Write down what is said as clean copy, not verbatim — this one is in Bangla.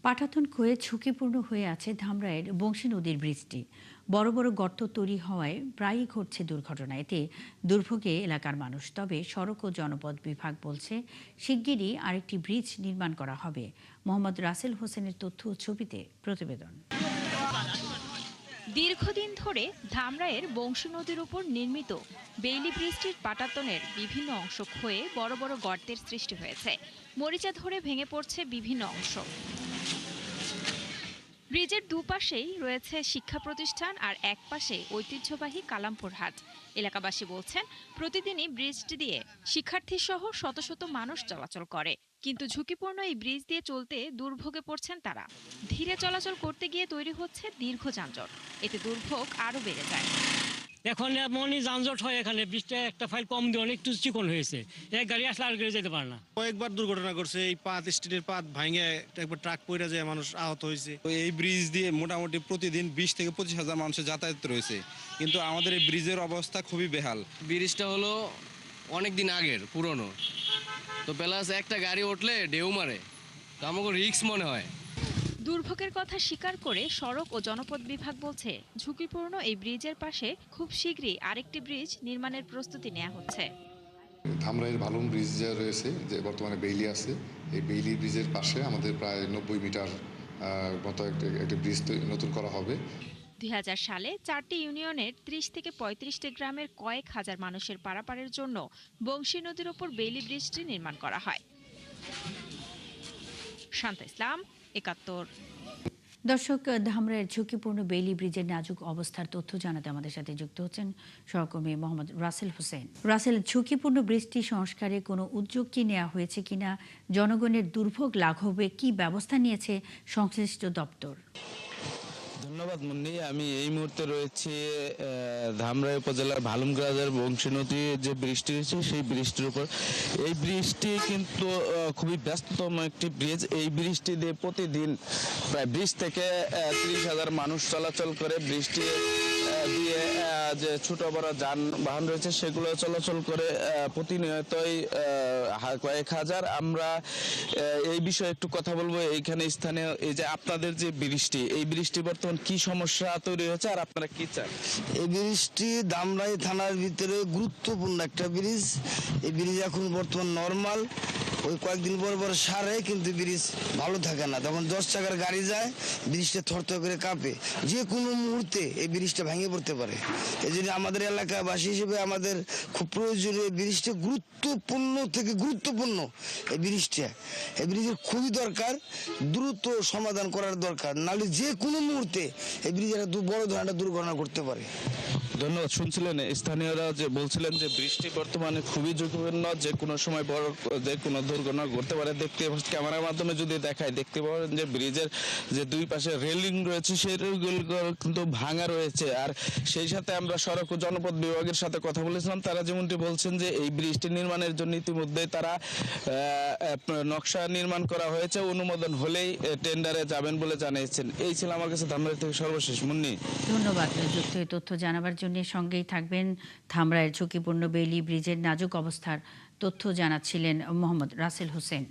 পাটাতন ক্ষয়ে ঝুঁকিপূর্ণ হয়ে আছে ধামরাইয়ের বংশী নদীর ব্রিজটি। বড় বড় গর্ত তৈরি হওয়ায় প্রায়ই ঘটছে দুর্ঘটনা। এতে দুর্ভোগে এলাকার মানুষ। তবে সড়ক ও জনপথ বিভাগ বলছে শিগগিরই আরেকটি ব্রিজ নির্মাণ করা হবে। মোহাম্মদ রাসেল হোসেনের তথ্য ও ছবিতে প্রতিবেদন। দীর্ঘদিন ধরে ধামরাইয়ের বংশী নদীর উপর নির্মিত বেইলি ব্রিজটির পাটাতনের বিভিন্ন অংশ ক্ষয়ে বড় বড় গর্তের সৃষ্টি হয়েছে। মরিচা ধরে ভেঙে পড়ছে বিভিন্ন অংশ। ব্রিজের দুপাশেই রয়েছে শিক্ষা প্রতিষ্ঠান আর এক পাশে ঐতিহ্যবাহী কালামপুর হাট। এলাকাবাসী বলছেন প্রতিদিনই ব্রিজটি দিয়ে শিক্ষার্থী সহ শত শত মানুষ চলাচল করে, কিন্তু ঝুঁকিপূর্ণ এই ব্রিজ দিয়ে চলতে দুর্ভোগে পড়ছেন তারা। ধীরে চলাচল করতে গিয়ে তৈরি হচ্ছে দীর্ঘ যানজট। এতে দুর্ভোগ আরও বেড়ে যায়। এখন এমনই যানজট হয়, এখানে বৃষ্টি একটা ফাইল কম দিয়ে অনেক একটু চিকন হয়েছে, এক গাড়ি আসলে আর গাড়ি যেতে পারে না। কয়েকবার দুর্ঘটনা করছে, এই পাত স্টিলের পাত ভাঙে একবার ট্রাক পড়ে যায়, মানুষ আহত হয়েছে। এই ব্রিজ দিয়ে মোটামুটি প্রতিদিন 20 থেকে 25,000 মানুষের যাতায়াত রয়েছে, কিন্তু আমাদের এই ব্রিজের অবস্থা খুবই বেহাল। ব্রিজটা হলো অনেক দিন আগের পুরনো, তো প্লাস একটা গাড়ি উঠলে ঢেউ মারে, তো আমাকে রিস্ক মনে হয়। দুর্ভোগের কথা স্বীকার করে সড়ক ও জনপথ বিভাগ বলছে ঝুঁকিপূর্ণ এই ব্রিজের পাশে খুব শীঘ্রই আরেকটি ব্রিজ নির্মাণের প্রস্তুতি নেওয়া হচ্ছে। ধামরাইয়ের ভালুম ব্রিজ যে রয়েছে, যে বর্তমানে বেইলি আছে, এই বেইলি ব্রিজের পাশে আমাদের প্রায় 90 মিটার মতো একটি ব্রিজ নতুন করা হবে। 2000 সালে 4টি ইউনিয়নের 30 থেকে 35টি গ্রামের কয়েক হাজার মানুষের পারাপারের জন্য বংশী নদীর ওপর বেইলি ব্রিজটি নির্মাণ করা হয়। শান্তা ইসলাম, 71। দর্শক, ধামরাইয়ের ঝুঁকিপূর্ণ বেইলি ব্রিজের নাজুক অবস্থার তথ্য জানাতে আমাদের সাথে যুক্ত হচ্ছেন সহকর্মী মোহাম্মদ রাসেল হোসেন। রাসেল, ঝুঁকিপূর্ণ ব্রিজটি সংস্কারে কোনো উদ্যোগ কি নেওয়া হয়েছে কিনা, জনগণের দুর্ভোগ লাঘবে কি ব্যবস্থা নিয়েছে সংশ্লিষ্ট দপ্তর? ধন্যবাদ মুন্নি। আমি এই মুহূর্তে রয়েছি ধামরাই উপজেলার ভালুমগ্রাজের বংশী নদীর যে ব্রিজটি রয়েছে সেই ব্রিজটির উপর। এই ব্রিজটি কিন্তু খুবই ব্যস্ততম একটি ব্রিজ। এই ব্রিজটি দিয়ে প্রতিদিন প্রায় 20 থেকে 30,000 মানুষ চলাচল করে। ব্রিজটি দিয়ে যে ছোট বড় যানবাহন রয়েছে সেগুলো চলাচল করে প্রতিনিয়তই কয়েক হাজার। আমরা এই বিষয়ে একটু কথা বলবো। এইখানে স্থানীয় এই যে আপনাদের যে ব্রিজটি, এই ব্রিজটি বর্তমান কি সমস্যা তৈরি হয়েছে আর আপনারা কি চান? এই ব্রিজটি ধামরাই থানার ভিতরে গুরুত্বপূর্ণ একটা ব্রিজ। এই ব্রিজ এখন বর্তমান নর্মাল, ওই কয়েকদিন পর পর সারে, কিন্তু ব্রিজ ভালো থাকে না। তখন 10 চাকার গাড়ি যায়, ব্রিজটা থরথর করে কাঁপে। যে কোনো মুহূর্তে এই ব্রিজটা ভেঙে পড়তে পারে। এই জন্য আমাদের এলাকাবাসী হিসেবে আমাদের খুব প্রয়োজনীয় ব্রিজটা গুরুত্বপূর্ণ থেকে গুরুত্বপূর্ণ। এই ব্রিজের খুবই দরকার, দ্রুত সমাধান করার দরকার, নাহলে যে কোনো মুহূর্তে এই ব্রিজের বড় ধরনের দুর্ঘটনা ঘটতে পারে। ধন্যবাদ। শুনছিলেন স্থানীয়রা যে বলছিলেন যে বৃষ্টি বর্তমানে খুবই ঝুঁকিপূর্ণ, যে কোনো সময় বড় যে কোনো দুর্ঘটনা ঘটতে পারে। ক্যামেরার মাধ্যমে যদি দেখায় দেখতে পাবেন যে ব্রিজের যে দুই পাশে রেলিং রয়েছে সেই রেলগুলো কিন্তু ভাঙা রয়েছে। আর সেই সাথে আমরা সড়ক ও জনপথ বিভাগের সাথে কথা বলেছিলাম, তারা যেমনটি বলছেন যে এই ব্রিজটি নির্মাণের জন্য ইতিমধ্যে তারা নকশা নির্মাণ করা হয়েছে, অনুমোদন হলেই টেন্ডারে যাবেন বলে জানিয়েছেন। এই ছিল আমার কাছে ধামরাই থেকে সর্বশেষ। মুন্নি, ধন্যবাদ। যুক্ত হয়ে তথ্য জানাবার জন্য সঙ্গেই থাকবেন। ধামরাইয়ের ঝুঁকিপূর্ণ বেইলি ব্রিজের নাজুক অবস্থার তথ্য জানাচ্ছিলেন মোহাম্মদ রাসেল হোসেন।